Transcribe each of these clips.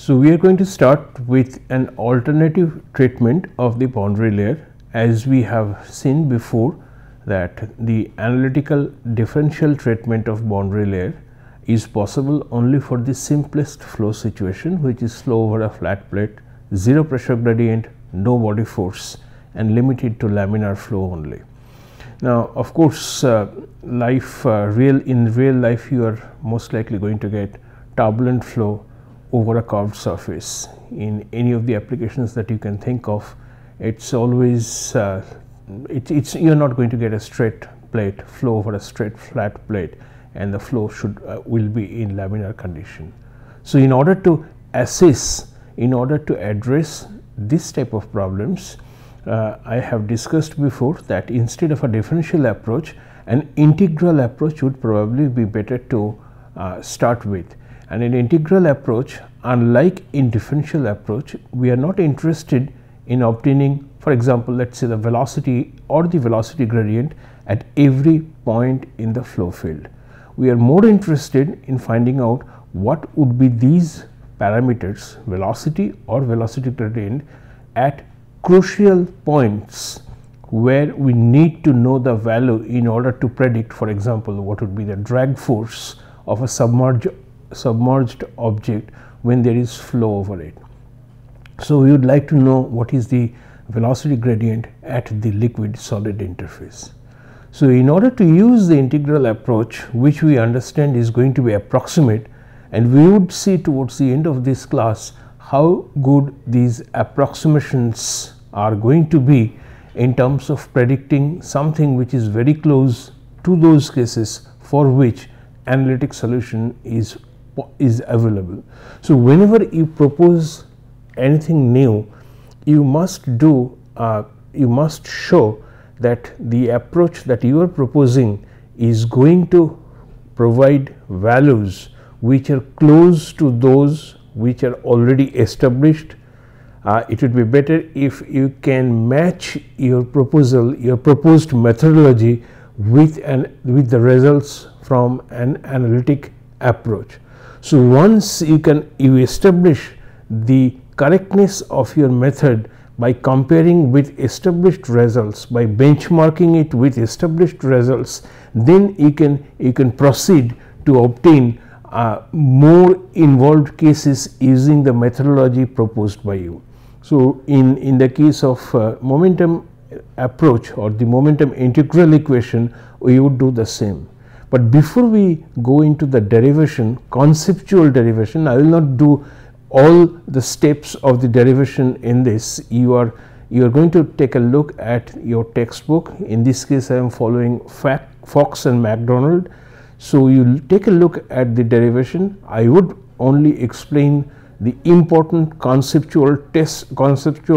So we are going to start with an alternative treatment of the boundary layer. As we have seen before that the analytical differential treatment of boundary layer is possible only for the simplest flow situation, which is flow over a flat plate, zero pressure gradient, no body force and limited to laminar flow only. Now of course, in real life you are most likely going to get turbulent flow over a curved surface. In any of the applications that you can think of, it's always you're not going to get a straight plate flow over a straight flat plate, and the flow will be in laminar condition. So in order to assess, in order to address this type of problems, I have discussed before that instead of a differential approach, an integral approach would probably be better to start with. And in integral approach, unlike in differential approach, we are not interested in obtaining, for example, let us say the velocity or the velocity gradient at every point in the flow field. We are more interested in finding out what would be these parameters, velocity or velocity gradient, at crucial points where we need to know the value in order to predict, for example, what would be the drag force of a submerged object when there is flow over it. So we would like to know what is the velocity gradient at the liquid solid interface. So in order to use the integral approach, which we understand is going to be approximate, and we would see towards the end of this class how good these approximations are going to be in terms of predicting something which is very close to those cases for which analytic solution is available. So whenever you propose anything new, you must show that the approach that you are proposing is going to provide values which are close to those which are already established. It would be better if you can match your proposal, your proposed methodology with the results from an analytic approach. So once you establish the correctness of your method by comparing with established results, by benchmarking it with established results, then you can proceed to obtain more involved cases using the methodology proposed by you. So in the case of momentum approach or the momentum integral equation, we would do the same. But before we go into the derivation, conceptual derivation, I will not do all the steps of the derivation in this. You are going to take a look at your textbook. In this case, I am following Fox and McDonald. So you will take a look at the derivation. I would only explain the important conceptual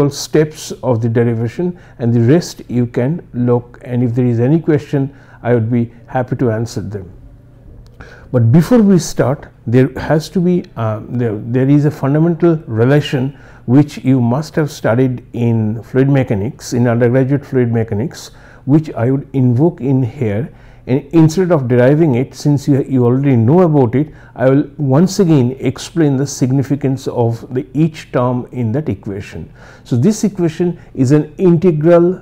steps of the derivation, and the rest you can look, and if there is any question, I would be happy to answer them. But before we start, there has to be there is a fundamental relation which you must have studied in fluid mechanics, in undergraduate fluid mechanics, which I would invoke in here. And instead of deriving it, since you already know about it, I will once again explain the significance of each term in that equation. So this equation is an integral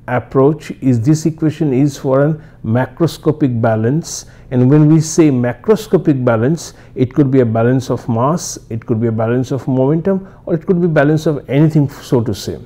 approach. This equation is for a macroscopic balance, and when we say macroscopic balance, it could be a balance of mass, it could be a balance of momentum, or it could be balance of anything, so to say.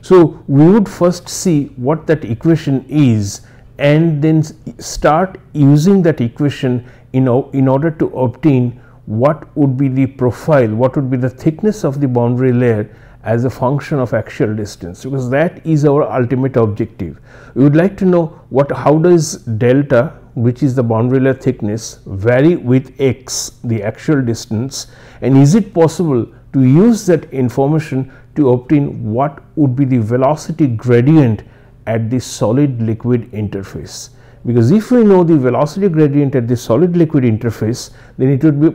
So we would first see what that equation is, and then start using that equation in order to obtain what would be the profile, what would be the thickness of the boundary layer as a function of axial distance, because that is our ultimate objective. We would like to know how does delta, which is the boundary layer thickness, vary with x, the axial distance, and is it possible to use that information to obtain what would be the velocity gradient at the solid liquid interface. Because if we know the velocity gradient at the solid liquid interface, then it would be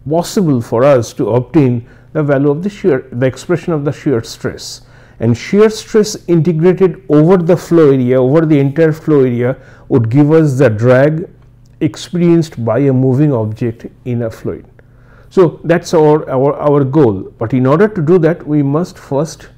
possible for us to obtain the value of the expression of the shear stress, and shear stress integrated over the flow area, over the entire flow area, would give us the drag experienced by a moving object in a fluid. So that's our goal. But in order to do that, we must first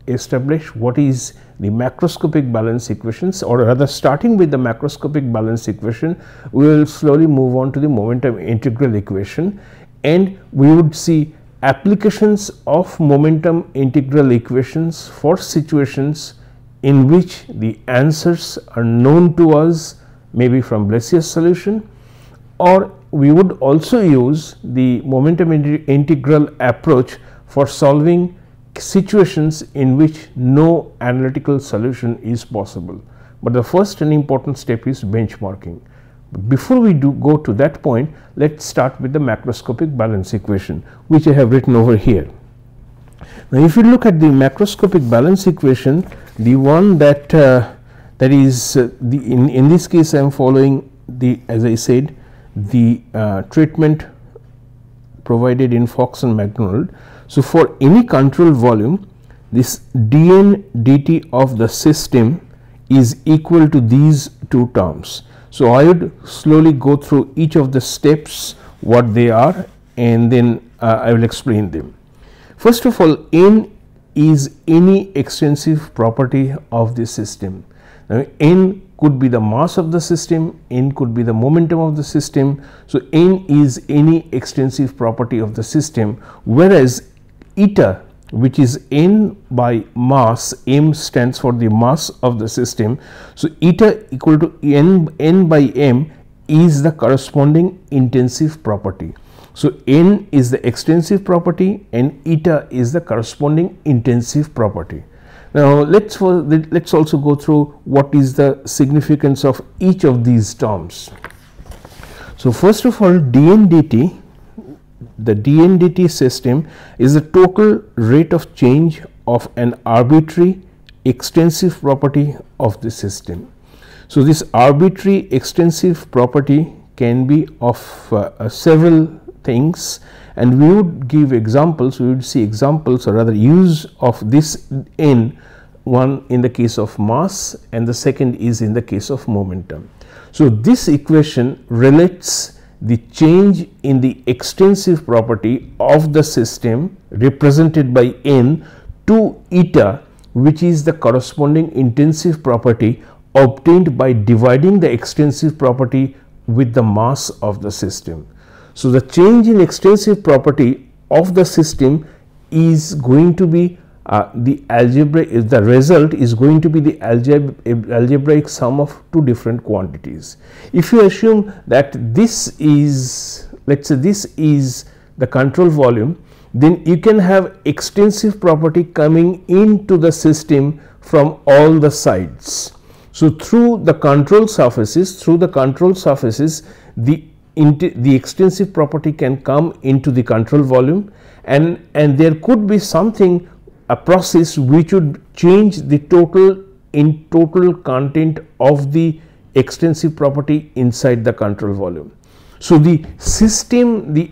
establish what is the macroscopic balance equations, or rather starting with the macroscopic balance equation, we will slowly move on to the momentum integral equation, and we would see applications of momentum integral equations for situations in which the answers are known to us, maybe from Blasius solution, or we would also use the momentum integral approach for solving situations in which no analytical solution is possible. But the first and important step is benchmarking. But before we go to that point, let's start with the macroscopic balance equation, which I have written over here. Now, if you look at the macroscopic balance equation, the one that is in this case I am following the, as I said, the treatment provided in Fox and McDonald. So, for any control volume, this dN dt of the system is equal to these two terms. So, I would slowly go through each of the steps what they are, and then I will explain them. First of all, N is any extensive property of the system. Now, N could be the mass of the system, N could be the momentum of the system. So, N is any extensive property of the system, whereas eta, which is N by mass, M stands for the mass of the system. So, eta equal to N by M is the corresponding intensive property. So, N is the extensive property and eta is the corresponding intensive property. Now, let's also go through what is the significance of each of these terms. So, first of all, dN dt, the dN dt system is the total rate of change of an arbitrary extensive property of the system. So, this arbitrary extensive property can be of several things, and we would give examples. We would see examples, or rather use of this N, one in the case of mass and the second is in the case of momentum. So, this equation relates the change in the extensive property of the system represented by N to eta, which is the corresponding intensive property obtained by dividing the extensive property with the mass of the system. So, the change in extensive property of the system is going to be the result is going to be the algebraic sum of two different quantities. If you assume that this is, let's say this is the control volume, then you can have extensive property coming into the system from all the sides. So, through the control surfaces, the extensive property can come into the control volume, and there could be something, a process which would change the total content of the extensive property inside the control volume. So, the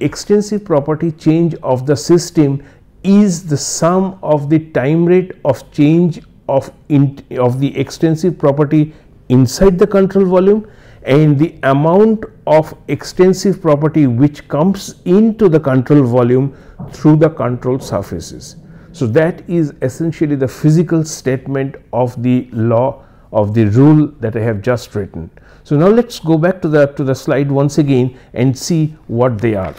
extensive property change of the system is the sum of the time rate of change of the extensive property inside the control volume and the amount of extensive property which comes into the control volume through the control surfaces. So, that is essentially the physical statement of the law, of the rule that I have just written. So, now let us go back to the slide once again and see what they are.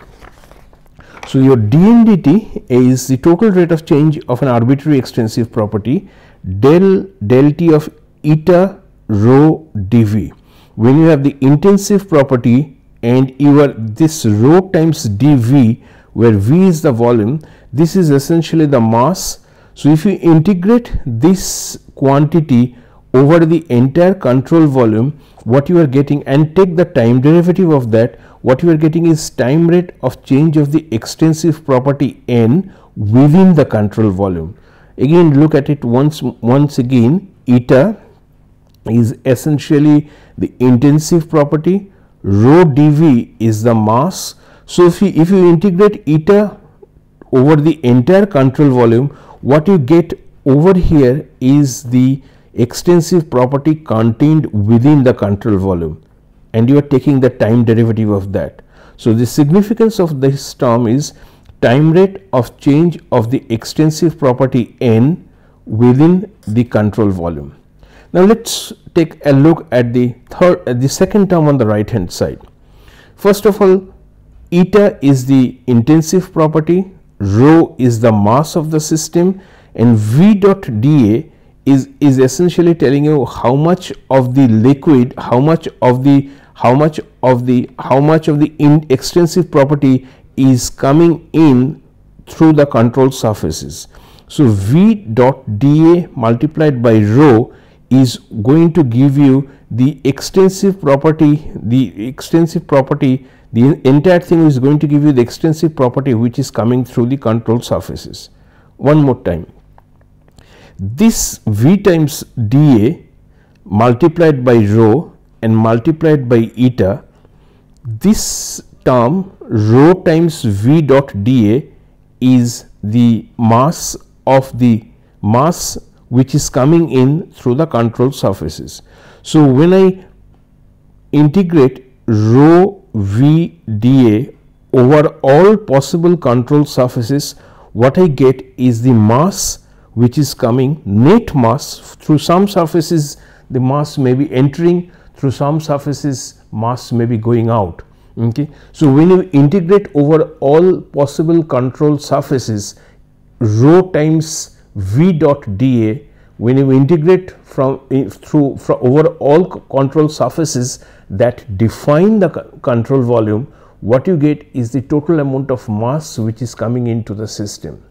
So, your dN dt is the total rate of change of an arbitrary extensive property del t of eta rho dV. When you have the intensive property and you are this rho times dV, where V is the volume, this is essentially the mass. So, if you integrate this quantity over the entire control volume, what you are getting, and take the time derivative of that, what you are getting is time rate of change of the extensive property N within the control volume. Again, look at it once again, eta is essentially the intensive property, rho dV is the mass. So, if you integrate eta over the entire control volume, what you get over here is the extensive property contained within the control volume, and you are taking the time derivative of that. So, the significance of this term is time rate of change of the extensive property n within the control volume. Now, let us take a look at the second term on the right hand side. First of all, eta is the intensive property, rho is the mass of the system, and V dot dA is essentially telling you how much of the liquid, how much of the extensive property is coming in through the control surfaces. So, V dot dA multiplied by rho is going to give you the extensive property, the entire thing is going to give you the extensive property which is coming through the control surfaces. One more time, this V times dA multiplied by rho and multiplied by eta, this term rho times V dot dA is the mass which is coming in through the control surfaces. So, when I integrate rho V dA over all possible control surfaces, what I get is the mass which is coming, net mass. Through some surfaces the mass may be entering, through some surfaces mass may be going out. Okay. So, when you integrate over all possible control surfaces, rho times V dot dA, when you integrate from over all control surfaces that define the control volume, what you get is the total amount of mass which is coming into the system,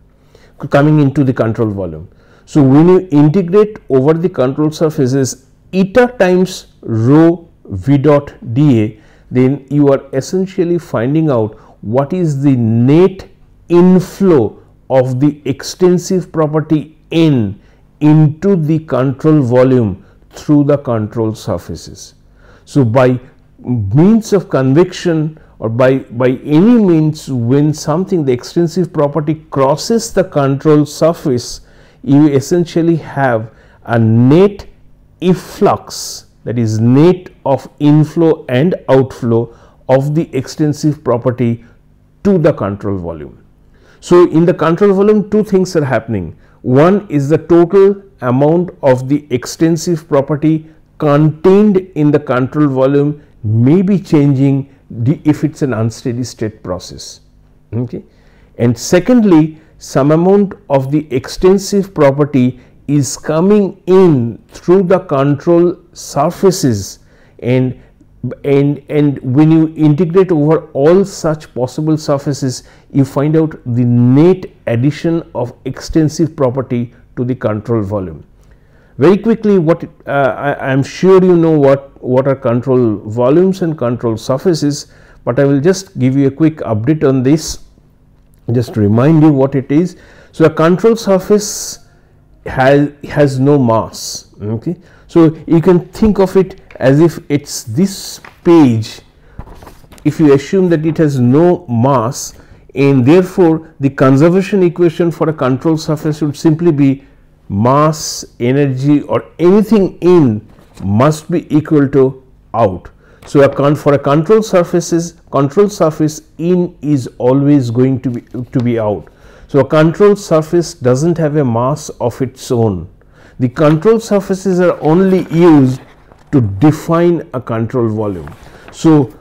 coming into the control volume. So, when you integrate over the control surfaces eta times rho V dot dA, then you are essentially finding out what is the net inflow of the extensive property n into the control volume through the control surfaces. So, by means of convection or by any means, when something, the extensive property crosses the control surface, you essentially have a net efflux, that is net of inflow and outflow of the extensive property to the control volume. So, in the control volume two things are happening. One is the total amount of the extensive property contained in the control volume may be changing if it is an unsteady state process. Okay. And secondly, some amount of the extensive property is coming in through the control surfaces, and when you integrate over all such possible surfaces, you find out the net addition of extensive property to the control volume. Very quickly, what I am sure you know what are control volumes and control surfaces, but I will just give you a quick update on this, just to remind you what it is. So, a control surface has no mass. Okay. So, you can think of it as if it is this page, if you assume that it has no mass, and therefore, the conservation equation for a control surface would simply be mass, energy, or anything in must be equal to out. So, for a control surface in is always going to be out. So, a control surface does not have a mass of its own. The control surfaces are only used to define a control volume. So,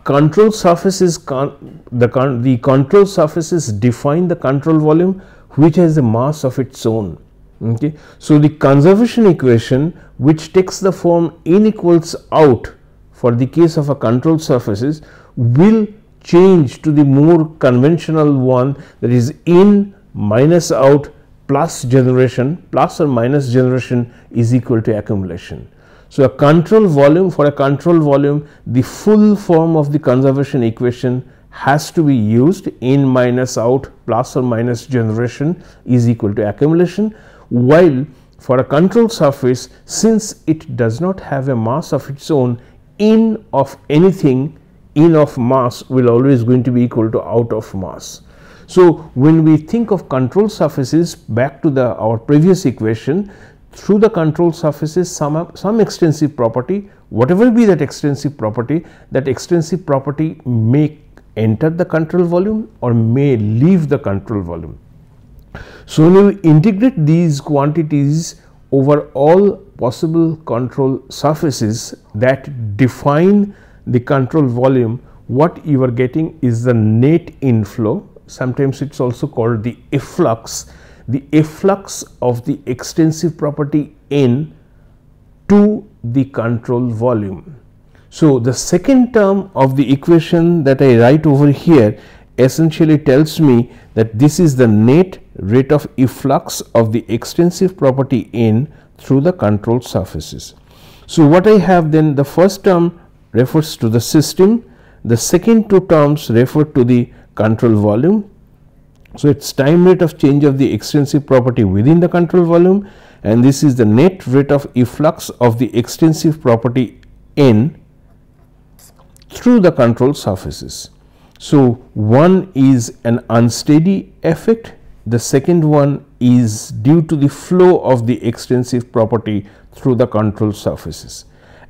control surfaces the control surfaces define the control volume which has a mass of its own. Okay. So, the conservation equation, which takes the form in equals out for the case of a control surfaces, will change to the more conventional one, that is in minus out plus generation, plus or minus generation is equal to accumulation. So, a control volume, for a control volume, the full form of the conservation equation has to be used, in minus out plus or minus generation is equal to accumulation, while for a control surface, since it does not have a mass of its own, in of anything, in of mass will always going to be equal to out of mass. So, when we think of control surfaces, back to our previous equation, through the control surfaces some extensive property, whatever be that extensive property may enter the control volume or may leave the control volume. So, when you integrate these quantities over all possible control surfaces that define the control volume, what you are getting is the net inflow. Sometimes it is also called the efflux of the extensive property N to the control volume. So, the second term of the equation that I write over here essentially tells me that this is the net rate of efflux of the extensive property N through the control surfaces. So, what I have then, the first term refers to the system, the second two terms refer to the control volume. So, it is time rate of change of the extensive property within the control volume, and this is the net rate of efflux of the extensive property N through the control surfaces. So, one is an unsteady effect, the second one is due to the flow of the extensive property through the control surfaces.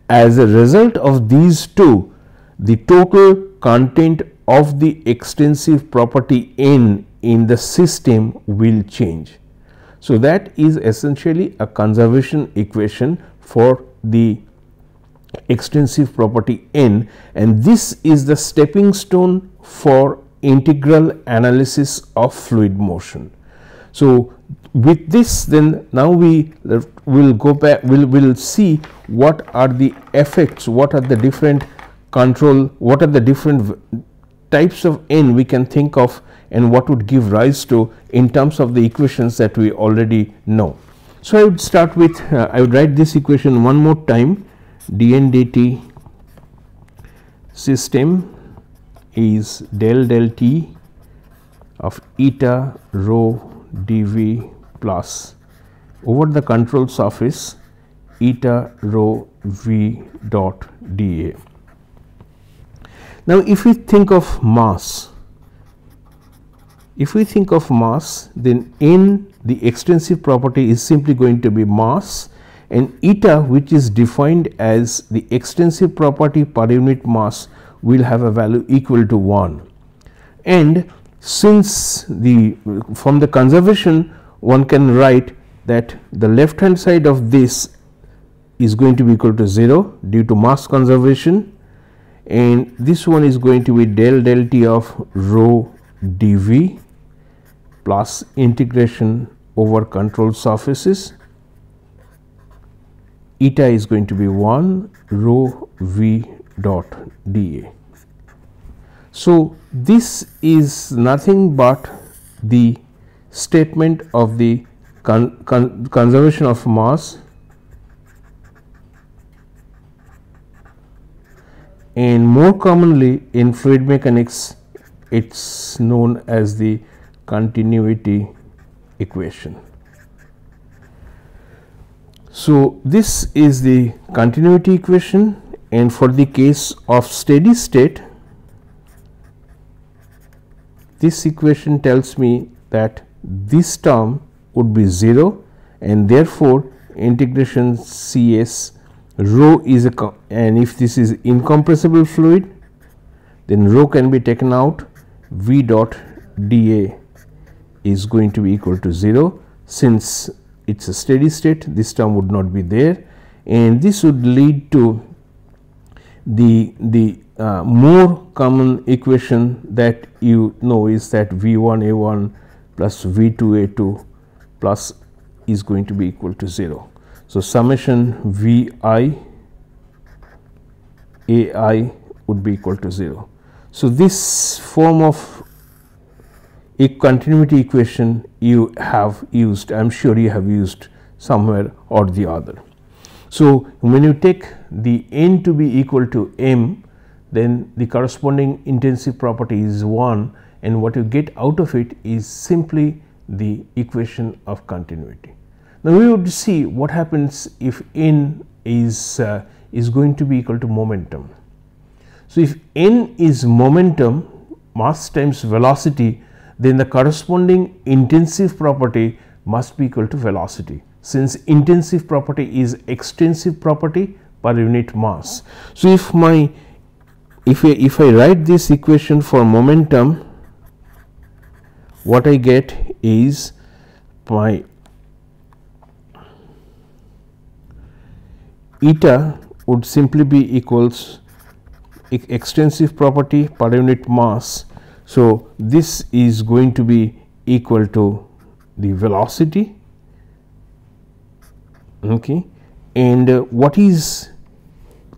As a result of these two, the total content of the extensive property N in the system will change. So, that is essentially a conservation equation for the extensive property N, and this is the stepping stone for integral analysis of fluid motion. So, with this then now we will go back, we will see what are the effects, what are the different control, what are the different types of N we can think of, and what would give rise to in terms of the equations that we already know. So, I would start with I would write this equation one more time. dN dt system is del T of eta rho dV plus over the control surface eta rho V dot dA. Now, if we think of mass, then N, the extensive property, is simply going to be mass, and eta, which is defined as the extensive property per unit mass, will have a value equal to 1. And since from the conservation one can write that the left hand side of this is going to be equal to 0 due to mass conservation, and this one is going to be del T of rho dV plus integration over control surfaces. Eta is going to be 1 rho V dot dA. So, this is nothing but the statement of the conservation of mass, and more commonly in fluid mechanics it is known as the continuity equation. So, this is the continuity equation, and for the case of steady state, this equation tells me that this term would be 0, and therefore, integration Cs rho is and if this is incompressible fluid, then rho can be taken out, V dot dA is going to be equal to 0. Since it is a steady state, this term would not be there, and this would lead to the more common equation that you know is that V1A1 plus V2A2 plus is going to be equal to 0. So, summation VI AI would be equal to 0. So, this form of a continuity equation you have used, I am sure you have used somewhere or the other. So, when you take the N to be equal to M, then the corresponding intensive property is 1, and what you get out of it is simply the equation of continuity. Now, we would see what happens if N is going to be equal to momentum. So, if N is momentum, mass times velocity, then the corresponding intensive property must be equal to velocity, since intensive property is extensive property per unit mass. So, if my if I write this equation for momentum, what I get is my eta would simply be equals extensive property per unit mass. So, this is going to be equal to the velocity, okay, and what is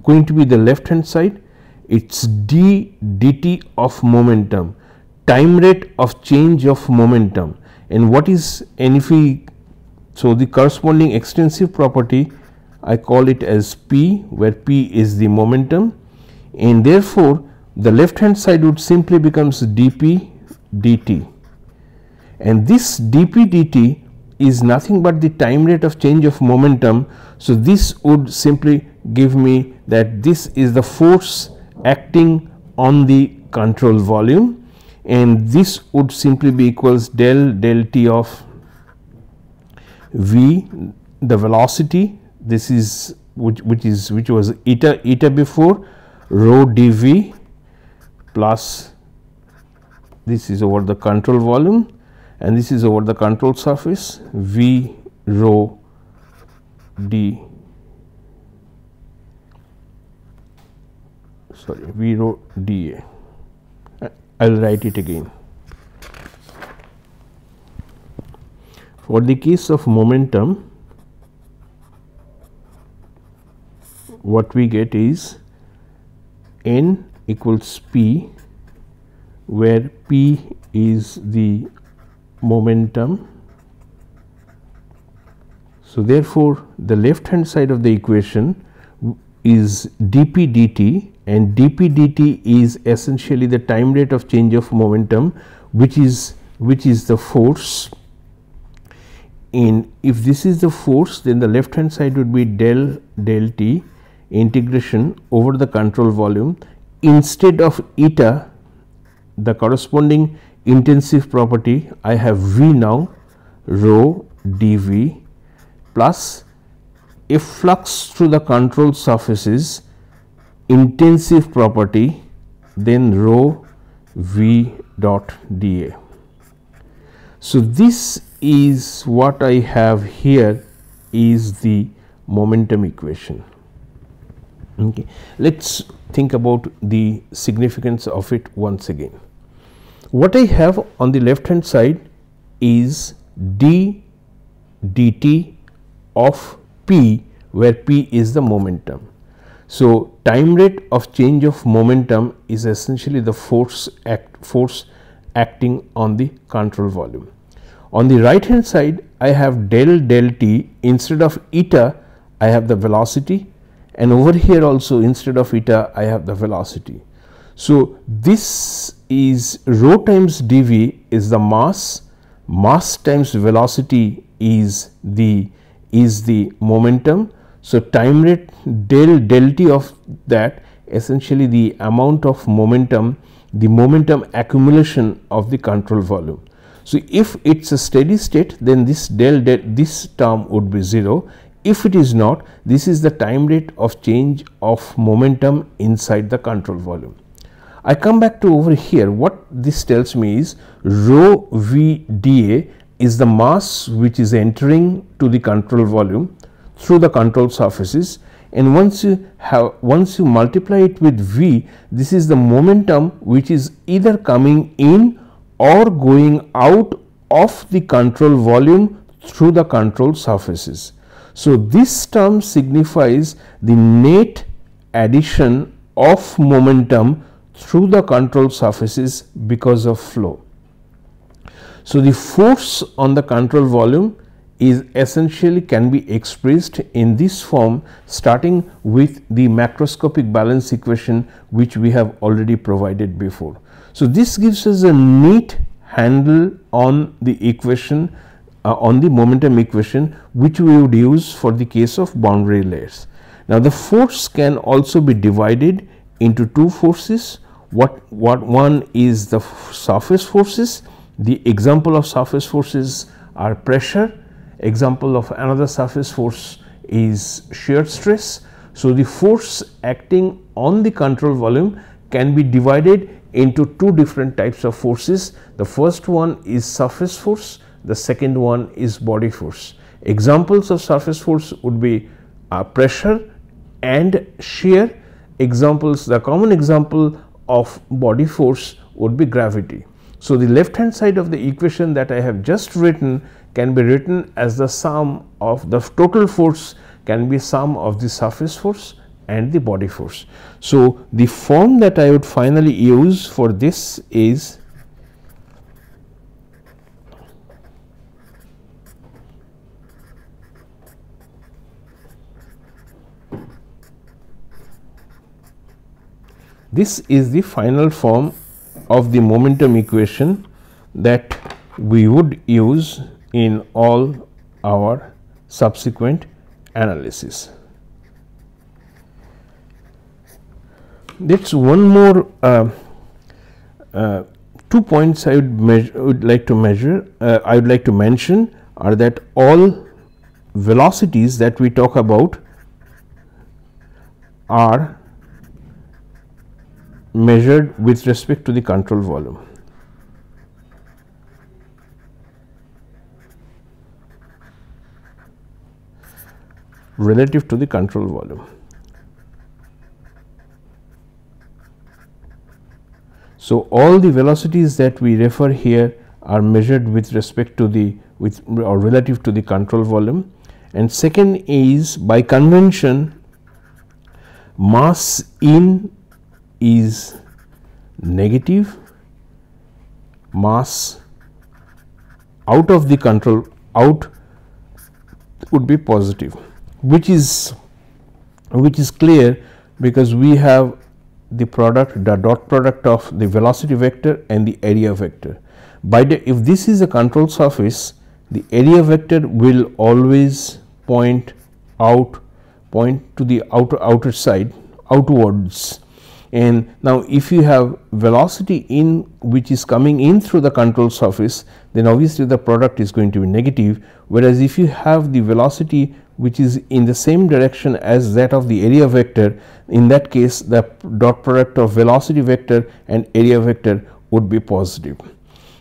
going to be the left hand side? It's d dt of momentum, time rate of change of momentum. And what is, and if we, so the corresponding extensive property I call it as P, where P is the momentum, and therefore the left hand side would simply becomes dp dt, and this dp dt is nothing but the time rate of change of momentum. So, this would simply give me that this is the force acting on the control volume, and this would simply be equals del t of v, the velocity, this is which was eta before, rho dv, plus this is over the control volume and this is over the control surface, v rho d, sorry, v rho dA. I will write it again. For the case of momentum, what we get is N equals P, where P is the momentum. So, therefore, the left hand side of the equation is dp dt, and dp dt is essentially the time rate of change of momentum, which is the force. And if this is the force, then the left hand side would be del t integration over the control volume. Instead of eta, the corresponding intensive property, I have v now, rho dv, plus a flux through the control surfaces, intensive property, then rho v dot dA. So, this is what I have here is the momentum equation. Okay. Let us think about the significance of it once again. What I have on the left hand side is d dt of P, where P is the momentum. So, time rate of change of momentum is essentially the force acting on the control volume. On the right hand side, I have del t, instead of eta I have the velocity, and over here also instead of eta I have the velocity. So, this is rho times dv is the mass, mass times velocity is the momentum. So, time rate del t of that, essentially the amount of momentum, the momentum accumulation of the control volume. So, if it is a steady state, then this this term would be 0. If it is not, this is the time rate of change of momentum inside the control volume. I come back to over here, what this tells me is rho v dA is the mass which is entering to the control volume through the control surfaces, and once you multiply it with v, this is the momentum which is either coming in or going out of the control volume through the control surfaces. So, this term signifies the net addition of momentum through the control surfaces because of flow. So, the force on the control volume is essentially can be expressed in this form, starting with the macroscopic balance equation which we have already provided before. So, this gives us a neat handle on the equation on the momentum equation, which we would use for the case of boundary layers. Now, the force can also be divided into two forces. What one is the surface forces. The example of surface forces are pressure. Example of another surface force is shear stress. So, the force acting on the control volume can be divided into two different types of forces. The first one is surface force, the second one is body force. Examples of surface force would be pressure and shear. Examples, the common example of body force would be gravity. So, the left hand side of the equation that I have just written can be written as the sum of the total force can be sum of the surface force and the body force. So, the form that I would finally use for this is this is the final form of the momentum equation that we would use in all our subsequent analysis. That's one more 2 points I would like to mention are that all velocities that we talk about are measured with respect to the control volume. Relative to the control volume. So, all the velocities that we refer here are measured with respect to the or relative to the control volume. And second is, by convention, mass in is negative, mass out of the control out would be positive, which is clear because we have the dot product of the velocity vector and the area vector. If this is a control surface, the area vector will always point to the outer side, outwards. And now, if you have velocity in which is coming in through the control surface, then obviously the product is going to be negative, whereas if you have the velocity which is in the same direction as that of the area vector, in that case the dot product of velocity vector and area vector would be positive.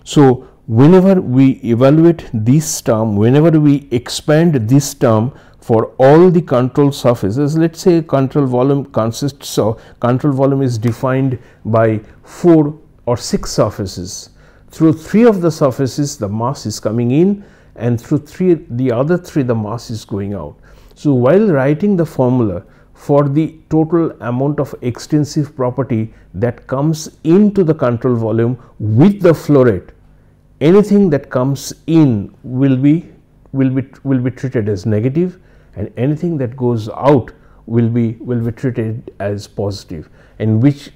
So, whenever we evaluate this term, whenever we expand this term for all the control surfaces, let us say control volume is defined by 4 or 6 surfaces. Through 3 of the surfaces the mass is coming in, and through the other 3 the mass is going out. So, while writing the formula for the total amount of extensive property that comes into the control volume with the flow rate, anything that comes in will be treated as negative, and anything that goes out will be treated as positive, and which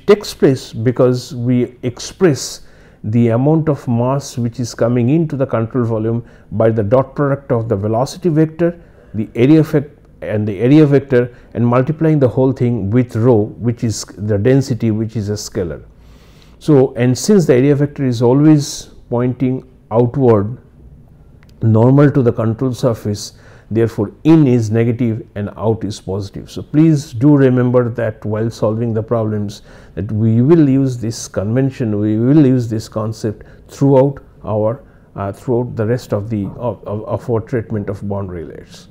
takes place because we express the amount of mass which is coming into the control volume by the dot product of the velocity vector, the area vector, and multiplying the whole thing with rho, which is the density, which is a scalar. So, and since the area vector is always pointing outward, normal to the control surface, therefore in is negative and out is positive. So, please do remember that while solving the problems, that we will use this convention, we will use this concept throughout the rest of our treatment of boundary layers.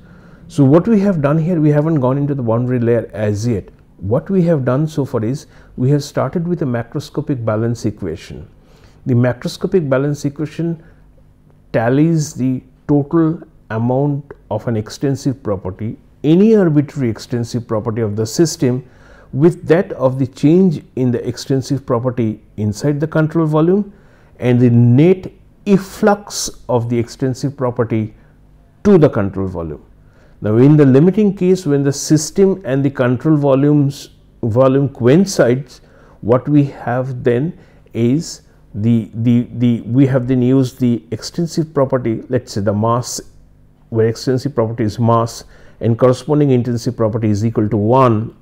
So, what we have done here, we haven't gone into the boundary layer as yet. What we have done so far is we have started with a macroscopic balance equation. The macroscopic balance equation tallies the total amount of an extensive property, any arbitrary extensive property of the system, with that of the change in the extensive property inside the control volume and the net efflux of the extensive property to the control volume. Now, in the limiting case, when the system and the control volume coincides, what we have then is we have then used the extensive property, let us say the mass, where extensive property is mass and corresponding intensive property is equal to 1,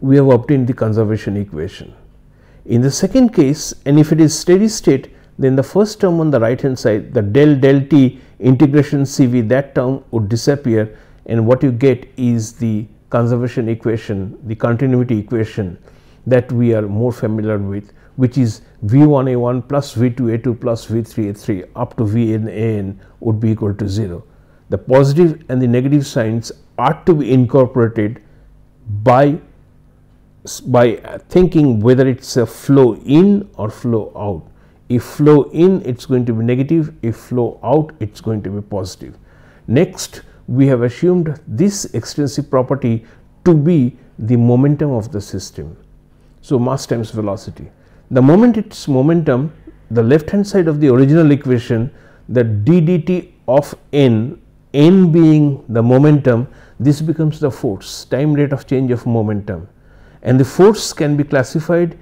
we have obtained the conservation equation. In the second case, and if it is steady state, then the first term on the right hand side, the del t integration Cv, that term would disappear, and what you get is the conservation equation, the continuity equation that we are more familiar with, which is V1A1 plus V2A2 plus V3A3 up to Vn would be equal to 0. The positive and the negative signs are to be incorporated by thinking whether it's a flow in or flow out. If flow in, it's going to be negative. If flow out, it's going to be positive. Next, we have assumed this extensive property to be the momentum of the system. So, mass times velocity. The moment it's momentum, the left hand side of the original equation, the d dt of n being the momentum, this becomes the force, time rate of change of momentum, and the force can be classified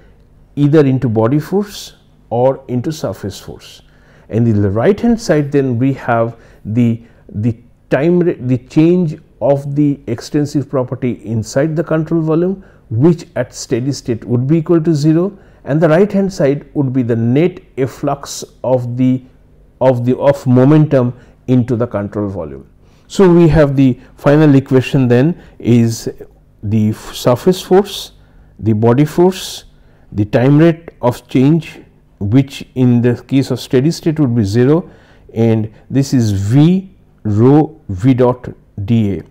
either into body force or into surface force. And in the right hand side, then we have the time rate, the change of the extensive property inside the control volume, which at steady state would be equal to 0, and the right hand side would be the net efflux of momentum into the control volume. So, we have the final equation then is the surface force, the body force, the time rate of change, which in the case of steady state would be 0, and this is V rho V dot dA.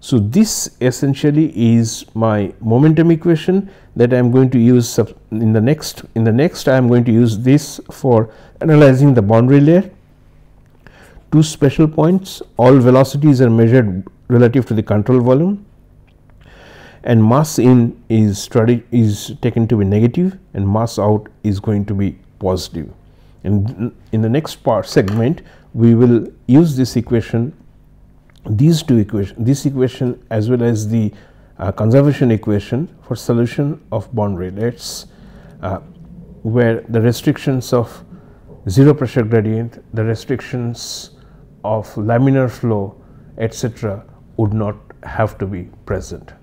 So, this essentially is my momentum equation that I am going to use in the next. I am going to use this for analyzing the boundary layer. Two special points: all velocities are measured relative to the control volume, and mass in is taken to be negative and mass out is going to be positive. And in the next segment, we will use this equation, these two equations, this equation as well as the conservation equation for solution of boundary layers, where the restrictions of zero pressure gradient, the restrictions of laminar flow, etc., would not have to be present.